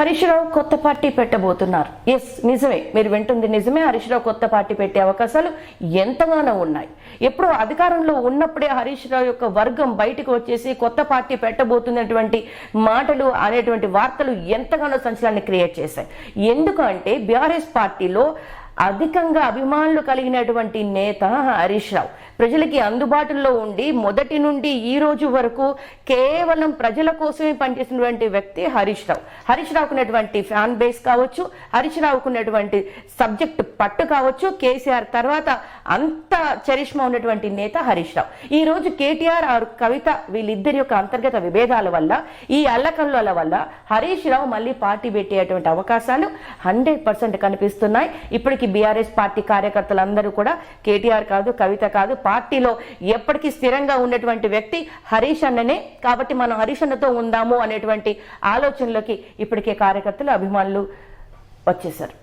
హరీష్ రావు కొత్త party పెట్టబోతున్నారు. Yes, నిజమే, మీరు వింటుంది నిజమే. హరీష్ రావు కొత్త పార్టీ పెట్టే అవకాశాలు ఎంతగానో ఉన్నాయి. ఎప్పుడు అధికారంలో ఉన్నప్పుడే హరీష్ రావు యొక్క వర్గం బయటకు వచ్చేసి కొత్త పార్టీ పెట్టబోతున్నటువంటి మాటలు అనేటువంటి వార్తలు ఎంతగానో సంచలనాన్ని క్రియేట్ చేశాయి. ఎందుకంటే బీఆర్ఎస్ పార్టీలో అధికంగా అభిమానులు కలిగినటువంటి నేత హరీష్ రావు ప్రజలకి అందుబాటులో ఉండి మొదటి నుండి ఈ రోజు వరకు కేవలం ప్రజల కోసమే పనిచేసినటువంటి వ్యక్తి హరీష్ రావు. హరీష్ రావుకున్నటువంటి ఫ్యాన్ బేస్ కావచ్చు, హరీష్ రావుకున్నటువంటి సబ్జెక్ట్ పట్టు కావచ్చు, కేసీఆర్ తర్వాత అంత చరిష్మా ఉన్నటువంటి నేత హరీష్ రావు. ఈ రోజు కేటీఆర్ ఆర్ కవిత వీళ్ళిద్దరి యొక్క అంతర్గత విభేదాల వల్ల, ఈ అల్లకల్లోల వల్ల హరీష్ రావు మళ్ళీ పార్టీ పెట్టేటువంటి అవకాశాలు 100% కనిపిస్తున్నాయి. ఇప్పటికి బీఆర్ఎస్ పార్టీ కార్యకర్తలందరూ కూడా కేటీఆర్ కాదు, కవిత కాదు, పార్టీలో ఎప్పటికీ స్థిరంగా ఉన్నటువంటి వ్యక్తి హరీష్ అన్ననే, కాబట్టి మనం హరీష్ అన్నతో ఉందాము అనేటువంటి ఆలోచనలోకి ఇప్పటికే కార్యకర్తలు అభిమానులు వచ్చేశారు.